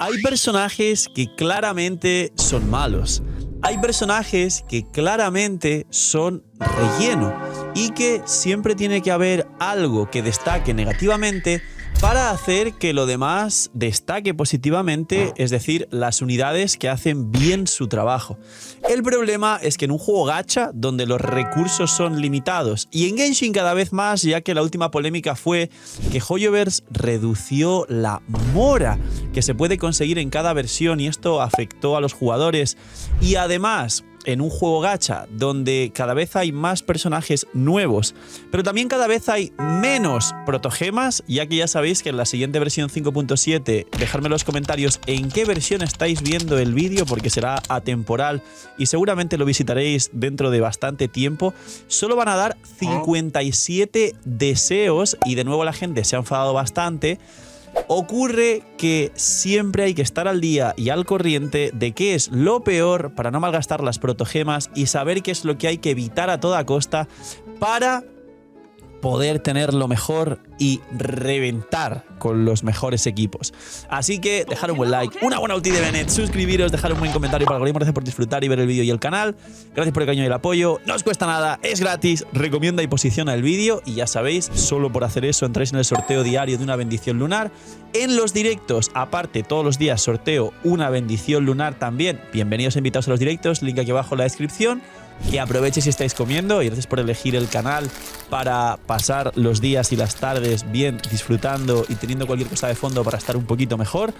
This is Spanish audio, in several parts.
Hay personajes que claramente son malos. Hay personajes que claramente son relleno y que siempre tiene que haber algo que destaque negativamente para hacer que lo demás destaque positivamente, es decir, las unidades que hacen bien su trabajo. El problema es que en un juego gacha, donde los recursos son limitados, y en Genshin cada vez más, ya que la última polémica fue que Hoyoverse redució la mora que se puede conseguir en cada versión y esto afectó a los jugadores, y además en un juego gacha donde cada vez hay más personajes nuevos, pero también cada vez hay menos protogemas, ya que ya sabéis que en la siguiente versión 5.7, dejadme en los comentarios en qué versión estáis viendo el vídeo, porque será atemporal y seguramente lo visitaréis dentro de bastante tiempo. Solo van a dar 57 deseos y de nuevo la gente se ha enfadado bastante. Ocurre que siempre hay que estar al día y al corriente de qué es lo peor para no malgastar las protogemas y saber qué es lo que hay que evitar a toda costa para poder tener lo mejor y reventar con los mejores equipos. Así que dejar un buen like, una buena ulti de Bennett, suscribiros, dejar un buen comentario para el algoritmo, gracias por disfrutar y ver el vídeo y el canal, gracias por el cariño y el apoyo, no os cuesta nada, es gratis, recomienda y posiciona el vídeo y ya sabéis, solo por hacer eso entráis en el sorteo diario de una bendición lunar. En los directos, aparte todos los días sorteo una bendición lunar también. Bienvenidos e invitados a los directos, link aquí abajo en la descripción. Que aproveches si estáis comiendo y gracias por elegir el canal para pasar los días y las tardes bien disfrutando y teniendo cualquier cosa de fondo para estar un poquito mejor.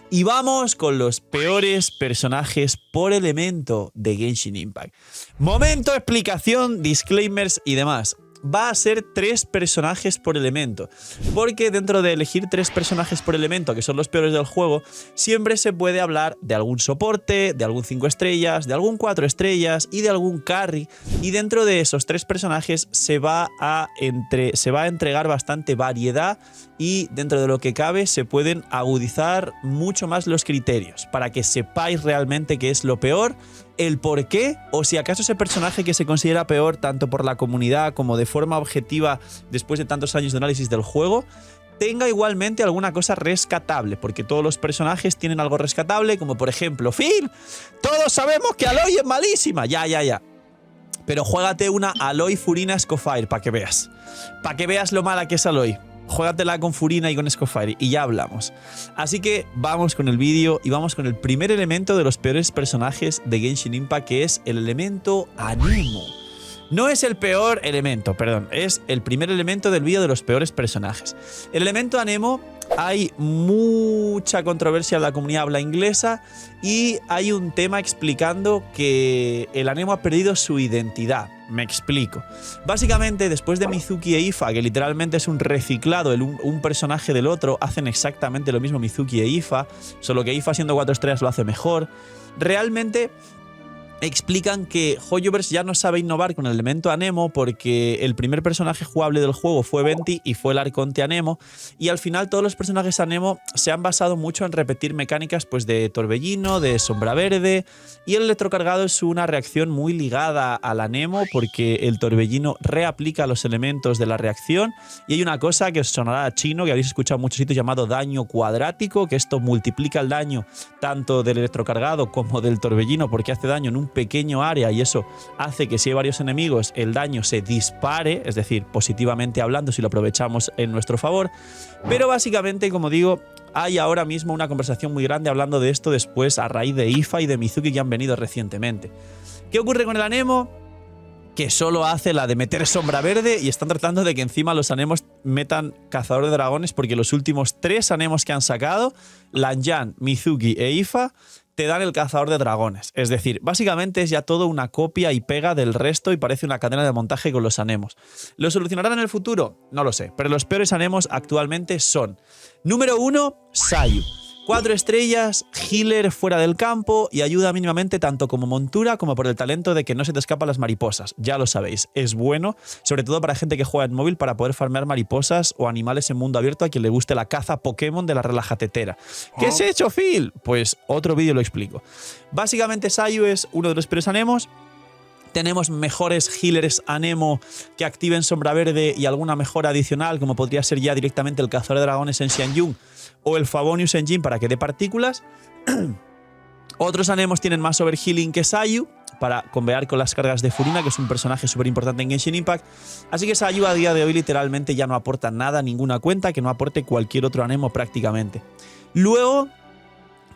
Y vamos con los peores personajes por elemento de Genshin Impact. Momento, explicación, disclaimers y demás. Va a ser 3 personajes por elemento, porque dentro de elegir 3 personajes por elemento, que son los peores del juego, siempre se puede hablar de algún soporte, de algún 5 estrellas, de algún 4 estrellas y de algún carry, y dentro de esos 3 personajes se va a entregar bastante variedad y dentro de lo que cabe se pueden agudizar mucho más los criterios para que sepáis realmente qué es lo peor, el por qué, o si acaso ese personaje que se considera peor tanto por la comunidad como de forma objetiva después de tantos años de análisis del juego, tenga igualmente alguna cosa rescatable, porque todos los personajes tienen algo rescatable, como por ejemplo Phil. Todos sabemos que Aloy es malísima, ya. Pero juégate una Aloy Furina Scoffire para que veas lo mala que es Aloy. Juégatela con Furina y con Scoffire y ya hablamos. Así que vamos con el vídeo y vamos con el primer elemento de los peores personajes de Genshin Impact, que es el elemento Anemo. No es el peor elemento, perdón, es el primer elemento del vídeo de los peores personajes. El elemento Anemo, hay mucha controversia en la comunidad habla inglesa y hay un tema explicando que el Anemo ha perdido su identidad. Me explico. Básicamente, después de Mizuki e Ifa, que literalmente es un reciclado, un personaje del otro, hacen exactamente lo mismo Mizuki e Ifa, solo que Ifa siendo 4 estrellas lo hace mejor. Realmente explican que Hoyoverse ya no sabe innovar con el elemento Anemo porque el primer personaje jugable del juego fue Venti y fue el Arconte Anemo, y al final todos los personajes Anemo se han basado mucho en repetir mecánicas pues de Torbellino, de Sombra Verde, y el electrocargado es una reacción muy ligada al Anemo porque el Torbellino reaplica los elementos de la reacción y hay una cosa que os sonará a chino, que habéis escuchado en muchos sitios, llamado daño cuadrático, que esto multiplica el daño tanto del electrocargado como del Torbellino porque hace daño en un pequeño área y eso hace que si hay varios enemigos el daño se dispare, es decir, positivamente hablando si lo aprovechamos en nuestro favor. Pero básicamente, como digo, hay ahora mismo una conversación muy grande hablando de esto después a raíz de Ifa y de Mizuki que han venido recientemente. ¿Qué ocurre con el Anemo? Que solo hace la de meter sombra verde y están tratando de que encima los Anemos metan cazador de dragones porque los últimos 3 Anemos que han sacado, Lanyan, Mizuki e Ifa, te dan el cazador de dragones. Es decir, básicamente es ya todo una copia y pega del resto y parece una cadena de montaje con los Anemos. ¿Lo solucionarán en el futuro? No lo sé, pero los peores Anemos actualmente son: número 1, Sayu. 4 estrellas, healer fuera del campo y ayuda mínimamente tanto como montura como por el talento de que no se te escapan las mariposas. Ya lo sabéis, es bueno, sobre todo para gente que juega en móvil para poder farmear mariposas o animales en mundo abierto a quien le guste la caza Pokémon de la relajatetera. ¿Qué has hecho, Phil? Pues otro vídeo lo explico. Básicamente Sayu es uno de los peores Anemos. Tenemos mejores healers Anemo que activen Sombra Verde y alguna mejora adicional, como podría ser ya directamente el Cazador de Dragones en Xianyun o el Favonius en Jin para que dé partículas. Otros Anemos tienen más overhealing que Sayu para convear con las cargas de Furina, que es un personaje súper importante en Genshin Impact. Así que Sayu a día de hoy literalmente ya no aporta nada, ninguna cuenta que no aporte cualquier otro Anemo prácticamente. Luego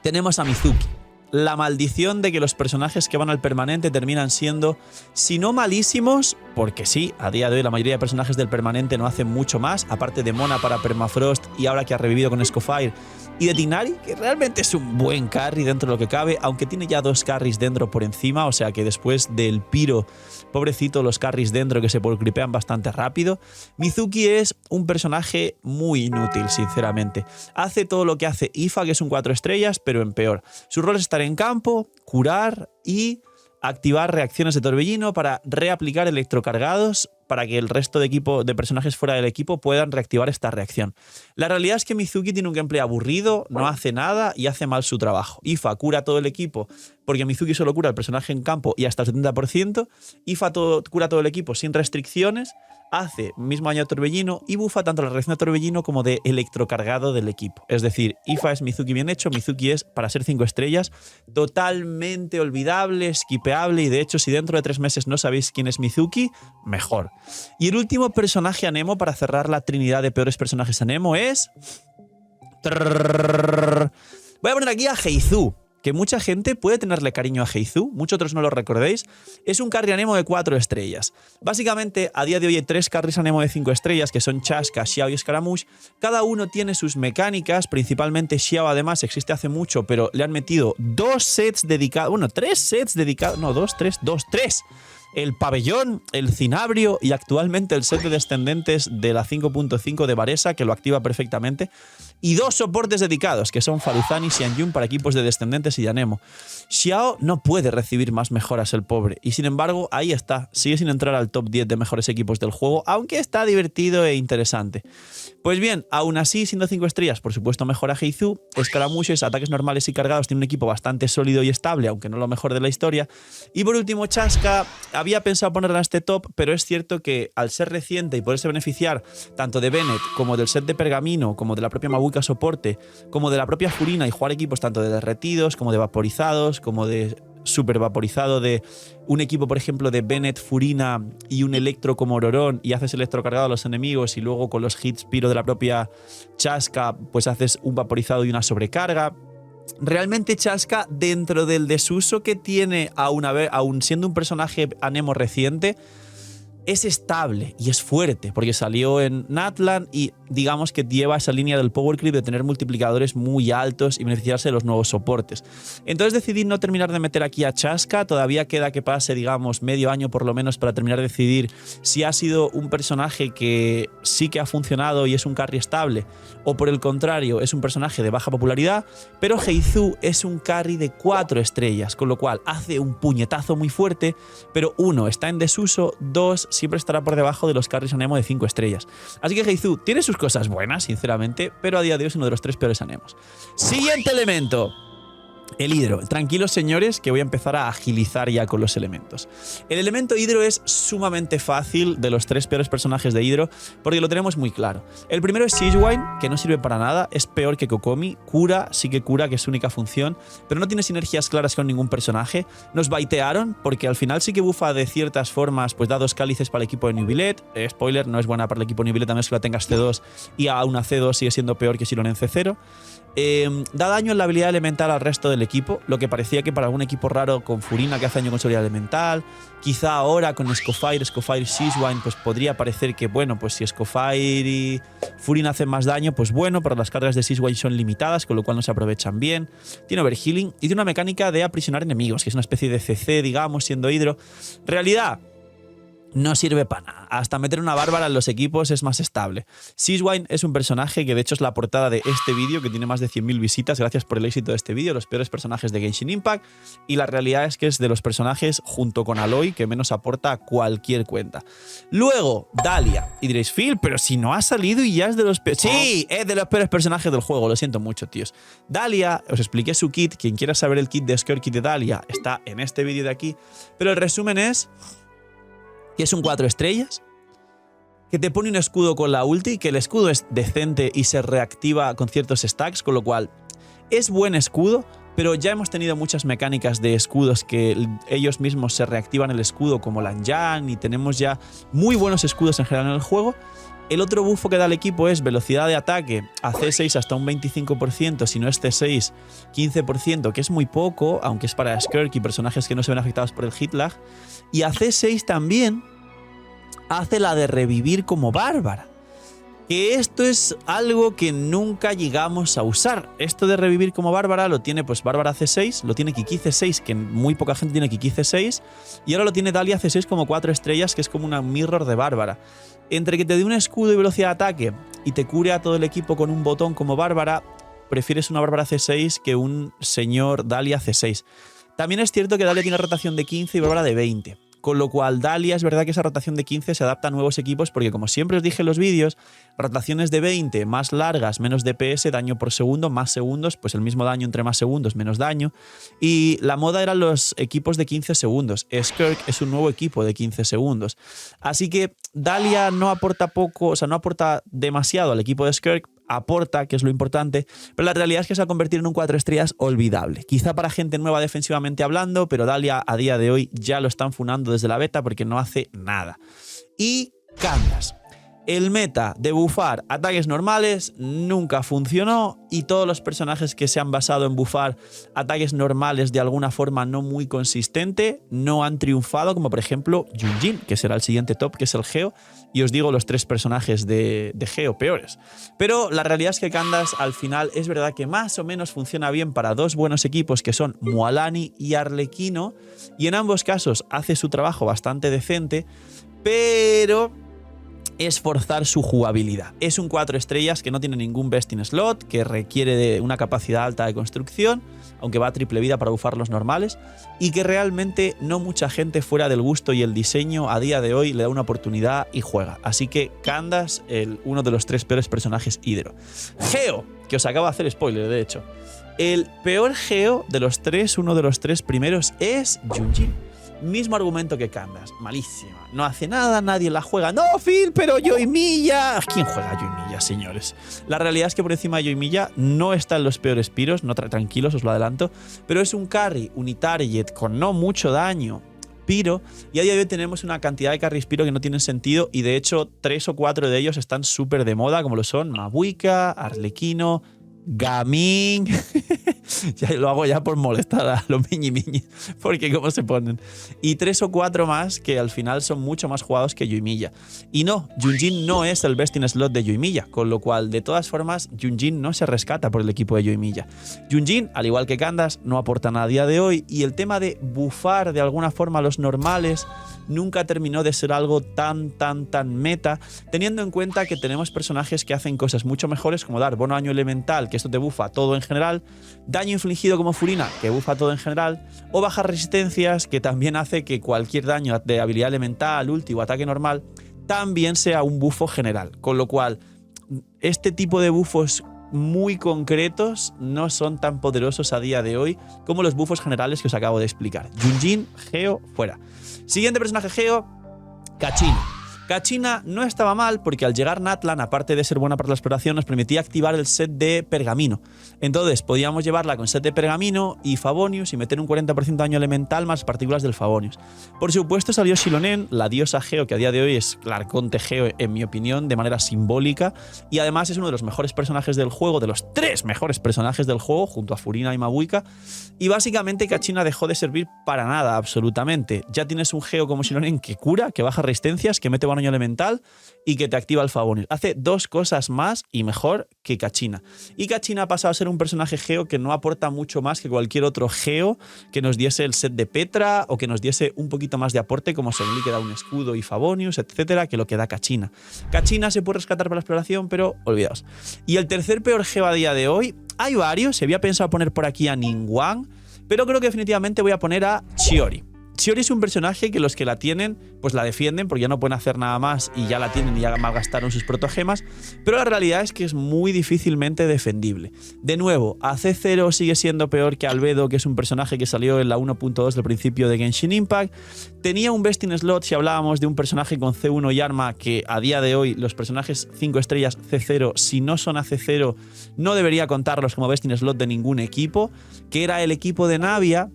tenemos a Mizuki. La maldición de que los personajes que van al permanente terminan siendo, si no malísimos, porque sí, a día de hoy la mayoría de personajes del permanente no hacen mucho más, aparte de Mona para Permafrost y ahora que ha revivido con Scofire, y de Tighnari, que realmente es un buen carry dentro de lo que cabe, aunque tiene ya 2 carries dentro por encima, o sea que después del Piro, pobrecito, los carries dentro que se creepean bastante rápido. Mizuki es un personaje muy inútil, sinceramente. Hace todo lo que hace Ifa, que es un 4 estrellas, pero en peor. Su rol es estar en campo, curar y activar reacciones de torbellino para reaplicar electrocargados para que el resto de personajes fuera del equipo puedan reactivar esta reacción. La realidad es que Mizuki tiene un gameplay aburrido, no hace nada y hace mal su trabajo. Ifa cura todo el equipo porque Mizuki solo cura al personaje en campo y hasta el 70%. Ifa cura todo el equipo sin restricciones, hace mismo daño de torbellino y bufa tanto la reacción de torbellino como de electrocargado del equipo. Es decir, Ifa es Mizuki bien hecho, Mizuki es, para ser 5 estrellas, totalmente olvidable, skipeable y de hecho si dentro de 3 meses no sabéis quién es Mizuki, mejor. Y el último personaje Anemo para cerrar la trinidad de peores personajes Anemo es... Voy a poner aquí a Heizu, que mucha gente puede tenerle cariño a Heizu, muchos otros no lo recordéis. Es un carry Anemo de 4 estrellas. Básicamente, a día de hoy hay 3 carries Anemo de 5 estrellas, que son Chaska, Xiao y Scaramouche. Cada uno tiene sus mecánicas, principalmente Xiao además existe hace mucho, pero le han metido 2 sets dedicados, bueno, 3 sets dedicados, no, 2, 3, 2, 3. El pabellón, el cinabrio y actualmente el set de descendentes de la 5.5 de Varesa, que lo activa perfectamente. Y 2 soportes dedicados, que son Faruzan y Xianyun para equipos de descendentes y de Anemo. Xiao no puede recibir más mejoras, el pobre. Y sin embargo, ahí está. Sigue sin entrar al top 10 de mejores equipos del juego, aunque está divertido e interesante. Pues bien, aún así, siendo 5 estrellas, por supuesto mejora Heizu. Escaramuches, ataques normales y cargados, tiene un equipo bastante sólido y estable, aunque no lo mejor de la historia. Y por último, Chaska. Había pensado ponerla en este top, pero es cierto que al ser reciente y poderse beneficiar tanto de Bennett como del set de Pergamino, como de la propia Mabuka soporte, como de la propia Furina y jugar equipos tanto de derretidos como de vaporizados, como de super vaporizado de un equipo, por ejemplo, de Bennett, Furina y un Electro como Ororón y haces electrocargado a los enemigos y luego con los hits Piro de la propia Chaska pues haces un vaporizado y una sobrecarga. Realmente Chaska, dentro del desuso que tiene aún siendo un personaje Anemo reciente, es estable y es fuerte, porque salió en Natlan y digamos que lleva esa línea del power creep de tener multiplicadores muy altos y beneficiarse de los nuevos soportes. Entonces decidí no terminar de meter aquí a Chaska, todavía queda que pase, digamos, medio año por lo menos para terminar de decidir si ha sido un personaje que sí que ha funcionado y es un carry estable, o por el contrario, es un personaje de baja popularidad, pero Heizu es un carry de 4 estrellas, con lo cual hace un puñetazo muy fuerte, pero 1, está en desuso, 2, siempre estará por debajo de los carries Anemo de 5 estrellas. Así que Heizu tiene sus cosas buenas, sinceramente, pero a día de hoy es uno de los 3 peores Anemos. Siguiente elemento. El hidro. Tranquilos, señores, que voy a empezar a agilizar ya con los elementos. El elemento hidro es sumamente fácil de los 3 peores personajes de hidro porque lo tenemos muy claro. El primero es Sigewinne, que no sirve para nada, es peor que Kokomi. Cura, sí que cura, que es su única función, pero no tiene sinergias claras con ningún personaje. Nos baitearon porque al final sí que bufa de ciertas formas, pues da 2 cálices para el equipo de Neuvillette. Spoiler, no es buena para el equipo de Neuvillette, a menos que la tengas C2 y a una C2 sigue siendo peor que si lo en C0. Da daño en la habilidad elemental al resto del equipo, lo que parecía que para algún equipo raro con Furina que hace daño con su habilidad elemental, quizá ahora con Scofire, Sigewinne, pues podría parecer que, bueno, pues si Scofire y Furina hacen más daño, pues bueno, pero las cargas de Sigewinne son limitadas, con lo cual no se aprovechan bien. Tiene overhealing y tiene una mecánica de aprisionar enemigos, que es una especie de CC, digamos, siendo hidro. Realidad, no sirve para nada. Hasta meter una bárbara en los equipos es más estable. Seawain es un personaje que de hecho es la portada de este vídeo, que tiene más de 100.000 visitas. Gracias por el éxito de este vídeo, los peores personajes de Genshin Impact. Y la realidad es que es de los personajes, junto con Aloy, que menos aporta a cualquier cuenta. Luego, Dahlia. Y diréis, Phil, pero si no ha salido y ya es de los peores... Sí, es de los peores personajes del juego, lo siento mucho, tíos. Dahlia, os expliqué su kit. Quien quiera saber el kit de Skirky de Dahlia está en este vídeo de aquí. Pero el resumen es que es un 4 estrellas, que te pone un escudo con la ulti, que el escudo es decente y se reactiva con ciertos stacks, con lo cual es buen escudo, pero ya hemos tenido muchas mecánicas de escudos que ellos mismos se reactivan el escudo, como Lan Yan, y tenemos ya muy buenos escudos en general en el juego. El otro bufo que da el equipo es velocidad de ataque a C6 hasta un 25%, si no es C6, 15%, que es muy poco, aunque es para Skirk y personajes que no se ven afectados por el hit lag. Y a C6 también hace la de revivir como bárbara. Que esto es algo que nunca llegamos a usar. Esto de revivir como bárbara lo tiene pues Bárbara C6, lo tiene Kiki C6, que muy poca gente tiene Kiki C6, y ahora lo tiene Dahlia C6 como 4 estrellas, que es como una mirror de bárbara. Entre que te dé un escudo y velocidad de ataque y te cure a todo el equipo con un botón como bárbara, prefieres una Bárbara C6 que un señor Dahlia C6. También es cierto que Dahlia tiene rotación de 15 y Bárbara de 20. Con lo cual, Dahlia es verdad que esa rotación de 15 se adapta a nuevos equipos porque, como siempre os dije en los vídeos, rotaciones de 20 más largas, menos DPS, daño por segundo, más segundos, pues el mismo daño entre más segundos, menos daño. Y la moda eran los equipos de 15 segundos. Skirk es un nuevo equipo de 15 segundos. Así que Dahlia no aporta poco, o sea, no aporta demasiado al equipo de Skirk, aporta, que es lo importante, pero la realidad es que se ha convertido en un 4 estrellas olvidable. Quizá para gente nueva defensivamente hablando, pero Dahlia a día de hoy ya lo están funando desde la beta porque no hace nada. Y Candace. El meta de bufar ataques normales nunca funcionó y todos los personajes que se han basado en bufar ataques normales de alguna forma no muy consistente no han triunfado, como por ejemplo Yunjin, que será el siguiente top, que es el Geo, y os digo los 3 personajes de Geo peores. Pero la realidad es que Candace al final es verdad que más o menos funciona bien para 2 buenos equipos que son Mualani y Arlequino, y en ambos casos hace su trabajo bastante decente, pero es forzar su jugabilidad. Es un 4 estrellas que no tiene ningún best in slot, que requiere de una capacidad alta de construcción, aunque va a triple vida para bufar los normales, y que realmente no mucha gente fuera del gusto y el diseño a día de hoy le da una oportunidad y juega. Así que Candace, uno de los 3 peores personajes Hydro. Geo, que os acabo de hacer spoiler de hecho. El peor Geo de los 3, uno de los 3 primeros, es Yunjin. Mismo argumento que Candace, malísima. No hace nada, nadie la juega. ¡No, Phil, pero Yoimiya! ¿Quién juega a Yoimiya, señores? La realidad es que por encima de Yoimiya no está en los peores piros, no tranquilos, os lo adelanto, pero es un carry unitarget con no mucho daño piro, y a día de hoy tenemos una cantidad de carries piro que no tienen sentido, y de hecho 3 o 4 de ellos están súper de moda, como lo son Mabuika, Arlequino, Gaming. Ya lo hago ya por molestar a los miñi, porque cómo se ponen. Y 3 o 4 más que al final son mucho más jugados que Yoimiya. Y no, Yunjin no es el best in slot de Yoimiya, con lo cual de todas formas Yunjin no se rescata por el equipo de Yoimiya. Yunjin, al igual que Candace, no aporta nada a día de hoy, y el tema de bufar de alguna forma a los normales nunca terminó de ser algo tan meta, teniendo en cuenta que tenemos personajes que hacen cosas mucho mejores, como dar bono daño elemental, que esto te bufa todo en general, daño infligido como Furina, que bufa todo en general, o bajas resistencias, que también hace que cualquier daño de habilidad elemental, ulti o ataque normal también sea un bufo general, con lo cual este tipo de bufos muy concretos no son tan poderosos a día de hoy como los bufos generales que os acabo de explicar. Yunjin, Geo, fuera. Siguiente personaje Geo, Kachina. Kachina no estaba mal porque al llegar Natlan, aparte de ser buena para la exploración, nos permitía activar el set de pergamino. Entonces podíamos llevarla con set de pergamino y Favonius y meter un 40% de daño elemental más partículas del Favonius. Por supuesto salió Xilonen, la diosa Geo, que a día de hoy es la arconte Geo en mi opinión, de manera simbólica, y además es uno de los mejores personajes del juego, de los 3 mejores personajes del juego, junto a Furina y Mabuika, y básicamente Kachina dejó de servir para nada absolutamente. Ya tienes un Geo como Xilonen que cura, que baja resistencias, que mete daño daño elemental y que te activa el Favonius. Hace 2 cosas más y mejor que Kachina. Y Kachina ha pasado a ser un personaje Geo que no aporta mucho más que cualquier otro Geo que nos diese el set de Petra o que nos diese un poquito más de aporte como Zhongli que da un escudo y Favonius, etcétera, que lo que da Kachina. Kachina se puede rescatar para la exploración, pero olvidaos. Y el tercer peor Geo a día de hoy, hay varios, se había pensado poner por aquí a Ningguang, pero creo que definitivamente voy a poner a Chiori. Chiori es un personaje que los que la tienen, pues la defienden porque ya no pueden hacer nada más y ya la tienen y ya malgastaron sus protogemas, pero la realidad es que es muy difícilmente defendible. De nuevo, AC0 sigue siendo peor que Albedo, que es un personaje que salió en la 1.2 del principio de Genshin Impact. Tenía un Best in Slot si hablábamos de un personaje con C1 y arma, que a día de hoy los personajes 5 estrellas C0, si no son AC0, no debería contarlos como Best in Slot de ningún equipo, que era el equipo de Navia,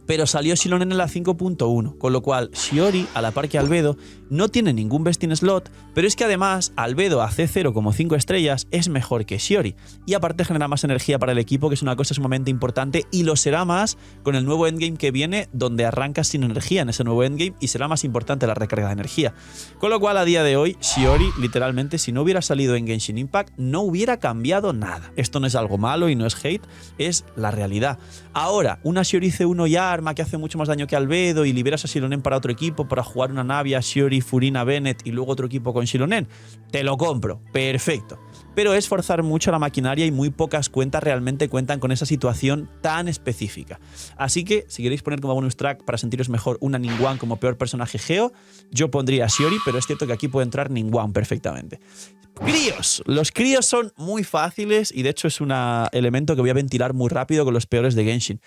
pero salió Xilonen en la 5.1, con lo cual Shiori, a la par que Albedo, no tiene ningún Best in Slot, pero es que además Albedo a C0 como 5 estrellas es mejor que Shiori, y aparte genera más energía para el equipo, que es una cosa sumamente importante, y lo será más con el nuevo endgame que viene, donde arrancas sin energía en ese nuevo endgame, y será más importante la recarga de energía. Con lo cual, a día de hoy, Shiori, literalmente, si no hubiera salido en Genshin Impact, no hubiera cambiado nada. Esto no es algo malo y no es hate, es la realidad. Ahora, una Shiori C1 ya arma que hace mucho más daño que Albedo y liberas a Xilonen para otro equipo para jugar una Navia, Shiori, Furina, Bennett y luego otro equipo con Xilonen, te lo compro, perfecto. Pero es forzar mucho la maquinaria y muy pocas cuentas realmente cuentan con esa situación tan específica. Así que si queréis poner como bonus track para sentiros mejor una Ningguang como peor personaje Geo, yo pondría a Shiori, pero es cierto que aquí puede entrar Ningguang perfectamente. Críos. Los críos son muy fáciles y de hecho es un elemento que voy a ventilar muy rápido con los peores de Genshin.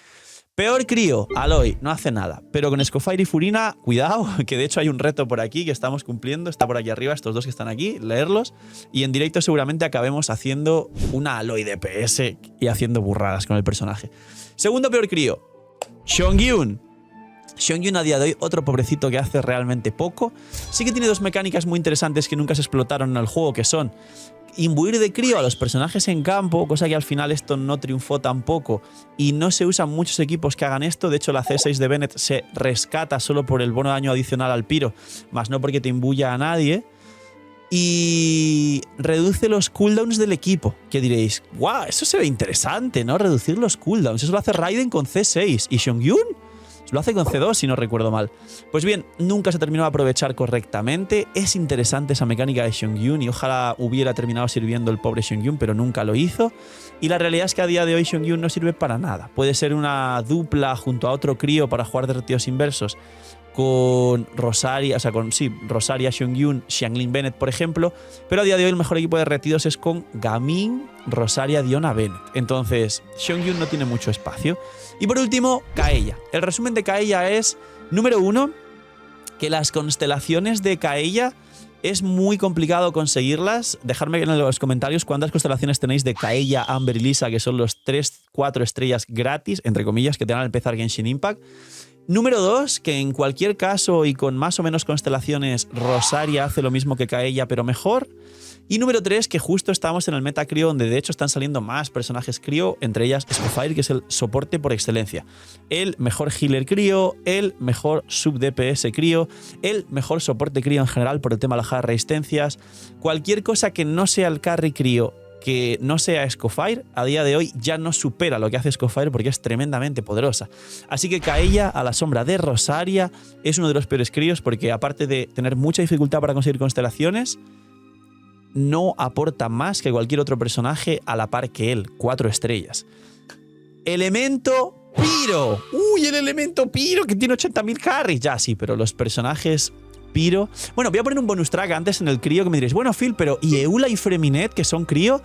Peor crío, Aloy, no hace nada. Pero con Scofire y Furina, cuidado, que de hecho hay un reto por aquí que estamos cumpliendo. Está por aquí arriba, estos dos que están aquí, leerlos. Y en directo seguramente acabemos haciendo una Aloy DPS y haciendo burradas con el personaje. Segundo peor crío, Xiongyu. Xiongyu a día de hoy, otro pobrecito que hace realmente poco. Sí que tiene 2 mecánicas muy interesantes que nunca se explotaron en el juego, que son imbuir de crío a los personajes en campo, cosa que al final esto no triunfó tampoco y no se usan muchos equipos que hagan esto. De hecho, la C6 de Bennett se rescata solo por el bono de daño adicional al Piro, más no porque te imbuya a nadie. Y reduce los cooldowns del equipo. Que diréis, ¡guau! Eso se ve interesante, ¿no? Reducir los cooldowns. Eso lo hace Raiden con C6. ¿Y Xiongyu? Lo hace con C2, si no recuerdo mal. Pues bien, nunca se terminó de aprovechar correctamente. Es interesante esa mecánica de Xiongyu y ojalá hubiera terminado sirviendo el pobre Xiongyu, pero nunca lo hizo. Y la realidad es que a día de hoy Xiongyu no sirve para nada. Puede ser una dupla junto a otro crío para jugar derretidos inversos con Rosaria, o sea, con Rosaria, Xiongyu, Xianglin Bennett, por ejemplo, pero a día de hoy el mejor equipo de derretidos es con Gaming, Rosaria, Diona, Bennett. Entonces, Xiongyu no tiene mucho espacio. Y por último, Kaeya. El resumen de Kaeya es, número 1, que las constelaciones de Kaeya es muy complicado conseguirlas. Dejadme en los comentarios cuántas constelaciones tenéis de Kaeya, Amber y Lisa, que son los 3-4 estrellas gratis, entre comillas, que te van a empezar Genshin Impact. Número 2, que en cualquier caso y con más o menos constelaciones, Rosaria hace lo mismo que Kaeya, pero mejor. Y número 3, que justo estamos en el meta crío, donde de hecho están saliendo más personajes crío, entre ellas Scofire, que es el soporte por excelencia. El mejor healer crío, el mejor sub DPS crío, el mejor soporte crío en general por el tema de las resistencias. Cualquier cosa que no sea el carry crío, que no sea Scofire, a día de hoy ya no supera lo que hace Scofire porque es tremendamente poderosa. Así que Kaeya, a la sombra de Rosaria, es uno de los peores críos porque aparte de tener mucha dificultad para conseguir constelaciones, no aporta más que cualquier otro personaje a la par que él, 4 estrellas. Elemento Piro. Uy, el elemento Piro que tiene 80.000 carries. Ya sí, pero los personajes Piro... Bueno, voy a poner un bonus track antes en el crío que me diréis, bueno, Phil, pero ¿y Eula y Freminet que son crío?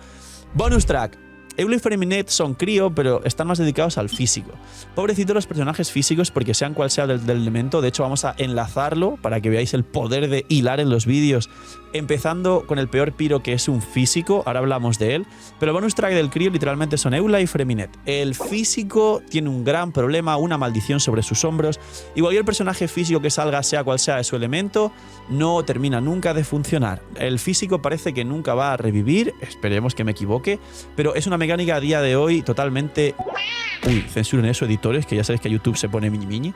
Bonus track. Eula y Freminet son crío, pero están más dedicados al físico. Pobrecitos los personajes físicos, porque sean cual sea del elemento. De hecho, vamos a enlazarlo para que veáis el poder de hilar en los vídeos. Empezando con el peor Piro, que es un físico. Ahora hablamos de él. Pero el bonus track del crío literalmente son Eula y Freminet. El físico tiene un gran problema, una maldición sobre sus hombros. Y cualquier personaje físico que salga, sea cual sea de su elemento, no termina nunca de funcionar. El físico parece que nunca va a revivir. Esperemos que me equivoque. Pero es una mecánica a día de hoy totalmente... Uy, censuren eso, editores, que ya sabéis que a YouTube se pone miñi miñi.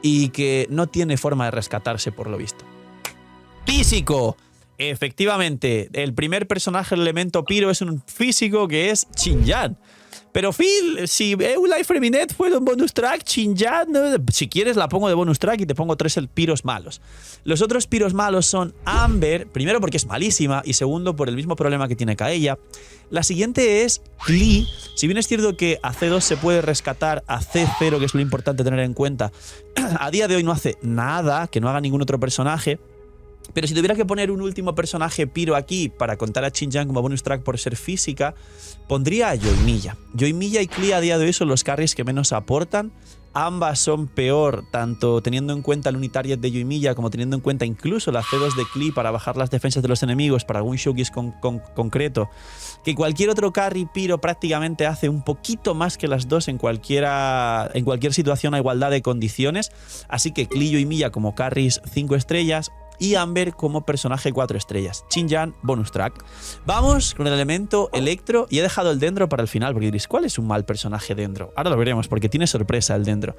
Y que no tiene forma de rescatarse por lo visto. Físico. Efectivamente, el primer personaje del elemento Pyro es un físico que es Xinyan. Pero Phil, si Eulife Reminet fue un bonus track, Xinyan, si quieres la pongo de bonus track y te pongo 3 piros malos. Los otros piros malos son Amber, primero porque es malísima y segundo por el mismo problema que tiene Kaeya. La siguiente es Klee. Si bien es cierto que a C2 se puede rescatar, a C0, que es lo importante tener en cuenta, a día de hoy no hace nada que no haga ningún otro personaje. Pero si tuviera que poner un último personaje Pyro aquí para contar a Xinyan como bonus track por ser física, pondría a Yoimiya. Yoimiya y Klee a día de hoy son los carries que menos aportan. Ambas son peor, tanto teniendo en cuenta el unitarget de Yoimiya como teniendo en cuenta incluso la C2 de Klee para bajar las defensas de los enemigos para algún showcase concreto, que cualquier otro carry Pyro prácticamente hace un poquito más que las dos en cualquier situación a igualdad de condiciones. Así que Klee y Yoimiya como carries 5 estrellas, y Amber como personaje 4 estrellas. Xinyan, bonus track. Vamos con el elemento Electro y he dejado el Dendro para el final porque diréis, ¿cuál es un mal personaje Dendro? Ahora lo veremos porque tiene sorpresa el Dendro.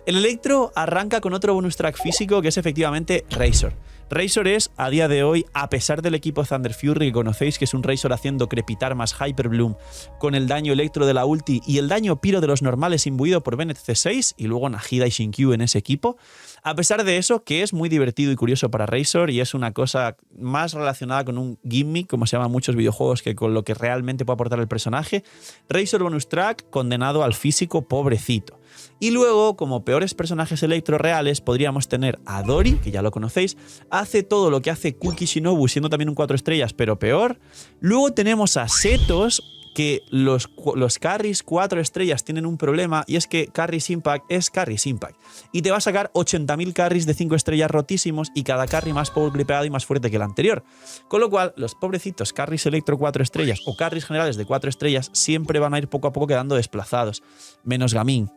El Electro arranca con otro bonus track físico que es efectivamente Razor. Razor es, a día de hoy, a pesar del equipo Thunder Fury que conocéis, que es un Razor haciendo crepitar más Hyper Bloom con el daño Electro de la ulti y el daño Pyro de los normales imbuido por Bennett C6 y luego Nahida y Shinkyu en ese equipo. A pesar de eso, que es muy divertido y curioso para Razor y es una cosa más relacionada con un gimmick, como se llama en muchos videojuegos, que con lo que realmente puede aportar el personaje, Razor bonus track condenado al físico pobrecito. Y luego, como peores personajes electro reales, podríamos tener a Dori, que ya lo conocéis, hace todo lo que hace Kuki Shinobu, siendo también un 4 estrellas, pero peor. Luego tenemos a Setos, que los carries 4 estrellas tienen un problema y es que Carries Impact es Carries Impact. Y te va a sacar 80.000 carries de 5 estrellas rotísimos y cada carry más power gripeado y más fuerte que el anterior. Con lo cual, los pobrecitos carries electro 4 estrellas o carries generales de 4 estrellas siempre van a ir poco a poco quedando desplazados. Menos Gaming.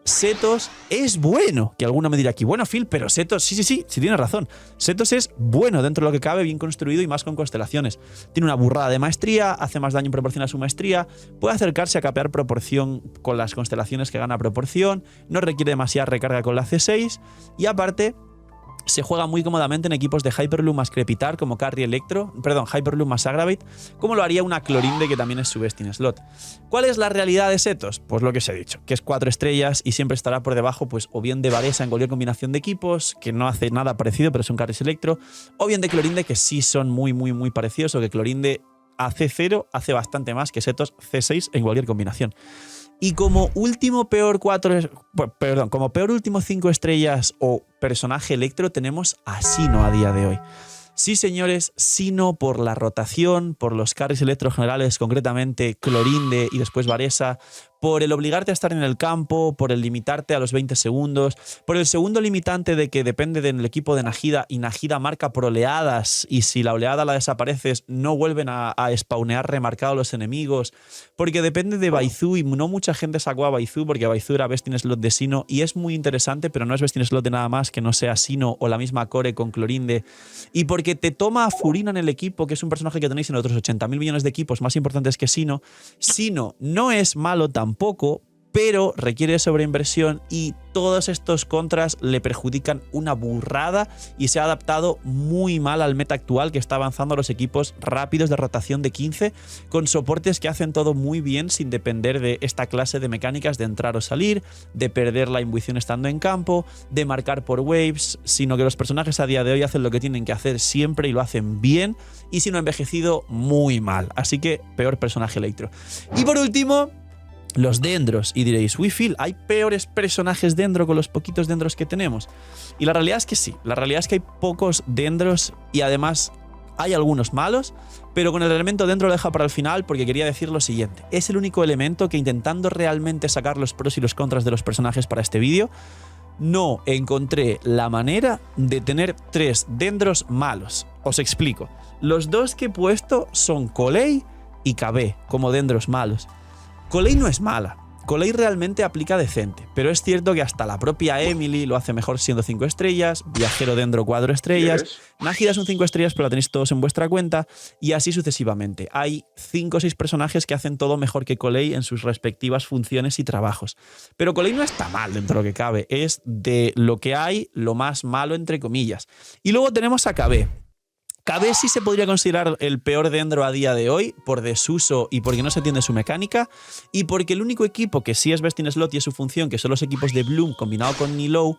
Setos es bueno, que alguno me dirá aquí, bueno Phil, pero Setos, sí tienes razón, Setos es bueno dentro de lo que cabe, bien construido y más con constelaciones, tiene una burrada de maestría, hace más daño en proporción a su maestría, puede acercarse a capear proporción con las constelaciones que gana proporción, no requiere demasiada recarga con la C6 y aparte se juega muy cómodamente en equipos de Hyperloom más Crepitar como Carry Electro, perdón, Hyperloom más Aggravate, como lo haría una Clorinde que también es su best in slot. ¿Cuál es la realidad de Setos? Pues lo que os he dicho, que es 4 estrellas y siempre estará por debajo pues o bien de Varesa en cualquier combinación de equipos, que no hace nada parecido pero son Carries Electro, o bien de Clorinde que sí son muy parecidos, o que Clorinde a C0 hace bastante más que Setos C6 en cualquier combinación. Y como último peor como peor último 5 estrellas o personaje electro tenemos a Sino a día de hoy. Sí, señores, Sino por la rotación, por los carries electro generales, concretamente Clorinde y después Varesa, por el obligarte a estar en el campo, por el limitarte a los 20 segundos, por el segundo limitante de que depende del equipo de Nahida y Nahida marca por oleadas y si la oleada la desapareces no vuelven a spawnear remarcados los enemigos, porque depende de Baizu y no mucha gente sacó a Baizu porque Baizu era best in slot de Sino y es muy interesante, pero no es best in slot de nada más que no sea Sino o la misma Core con Clorinde, y porque te toma a Furina en el equipo, que es un personaje que tenéis en otros 80.000 millones de equipos más importantes que Sino. Sino no es malo tampoco, pero requiere sobreinversión y todos estos contras le perjudican una burrada y se ha adaptado muy mal al meta actual que está avanzando a los equipos rápidos de rotación de 15 con soportes que hacen todo muy bien sin depender de esta clase de mecánicas de entrar o salir, de perder la intuición estando en campo, de marcar por waves, sino que los personajes a día de hoy hacen lo que tienen que hacer siempre y lo hacen bien y si no ha envejecido muy mal, así que peor personaje electro. Y por último, los dendros, y diréis, uy Phil, ¿hay peores personajes dendro con los poquitos dendros que tenemos? Y la realidad es que sí, la realidad es que hay pocos dendros y además hay algunos malos, pero con el elemento dendro lo dejo para el final porque quería decir lo siguiente, es el único elemento que intentando realmente sacar los pros y los contras de los personajes para este vídeo, no encontré la manera de tener 3 dendros malos. Os explico, los dos que he puesto son Colei y KB como dendros malos. Colei no es mala, Colei realmente aplica decente, pero es cierto que hasta la propia Emily lo hace mejor siendo 5 estrellas, Viajero Dendro 4 estrellas, Nahida son 5 estrellas pero la tenéis todos en vuestra cuenta y así sucesivamente. Hay 5 o 6 personajes que hacen todo mejor que Colei en sus respectivas funciones y trabajos. Pero Colei no está mal dentro de lo que cabe, es de lo que hay lo más malo entre comillas. Y luego tenemos a KB. KB sí se podría considerar el peor Dendro a día de hoy por desuso y porque no se entiende su mecánica y porque el único equipo que sí es Best in Slot y es su función, que son los equipos de Bloom combinado con Nilou,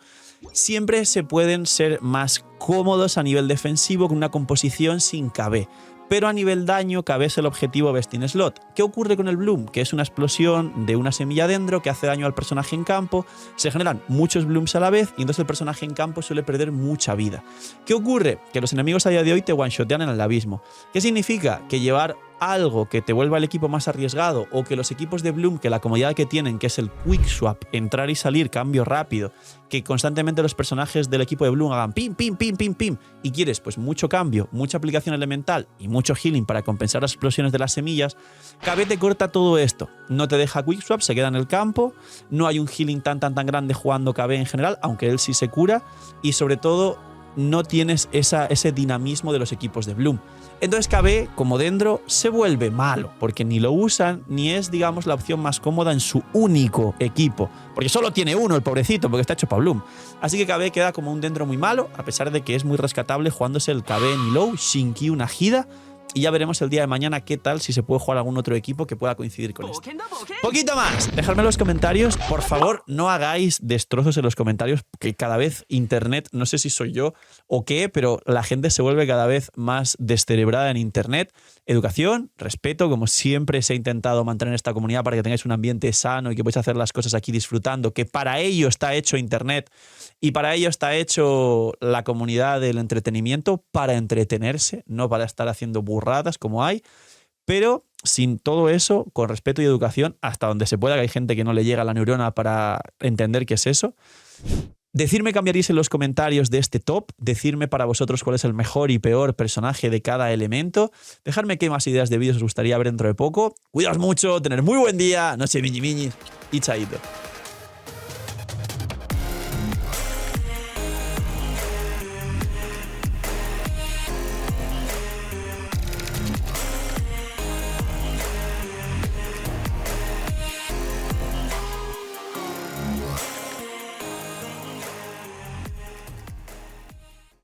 siempre se pueden ser más cómodos a nivel defensivo con una composición sin KB. Pero a nivel daño, KB es el objetivo Best in Slot. ¿Qué ocurre con el Bloom? Que es una explosión de una semilla dendro que hace daño al personaje en campo, se generan muchos Blooms a la vez y entonces el personaje en campo suele perder mucha vida. ¿Qué ocurre? Que los enemigos a día de hoy te one-shotean en el abismo. ¿Qué significa? Que llevar algo que te vuelva el equipo más arriesgado o que los equipos de Bloom, que la comodidad que tienen, que es el quick swap, entrar y salir, cambio rápido, que constantemente los personajes del equipo de Bloom hagan pim, pim, pim, pim, pim, y quieres pues mucho cambio, mucha aplicación elemental y mucho healing para compensar las explosiones de las semillas, KB te corta todo esto. No te deja quick swap, se queda en el campo, no hay un healing tan grande jugando KB en general, aunque él sí se cura, y sobre todo no tienes ese dinamismo de los equipos de Bloom. Entonces KB, como dendro, se vuelve malo, porque ni lo usan, ni es, digamos, la opción más cómoda en su único equipo. Porque solo tiene uno, el pobrecito, porque está hecho para Bloom. Así que KB queda como un dendro muy malo, a pesar de que es muy rescatable jugándose el KB Nilou, Shinki, una Hida. Y ya veremos el día de mañana qué tal, si se puede jugar algún otro equipo que pueda coincidir con este. Poquito más. Dejadme en los comentarios. Por favor, no hagáis destrozos en los comentarios, que cada vez internet, no sé si soy yo o qué, pero la gente se vuelve cada vez más descerebrada en internet. Educación, respeto, como siempre se ha intentado mantener esta comunidad para que tengáis un ambiente sano y que podáis hacer las cosas aquí disfrutando, que para ello está hecho internet y para ello está hecho la comunidad del entretenimiento, para entretenerse, no para estar haciendo burradas como hay, pero sin todo eso, con respeto y educación, hasta donde se pueda, que hay gente que no le llega a la neurona para entender qué es eso. Decidme cambiaréis en los comentarios de este top, decidme para vosotros cuál es el mejor y peor personaje de cada elemento, dejadme qué más ideas de vídeos os gustaría ver dentro de poco. Cuidaos mucho, tener muy buen día, noche miñi miñi y chaito.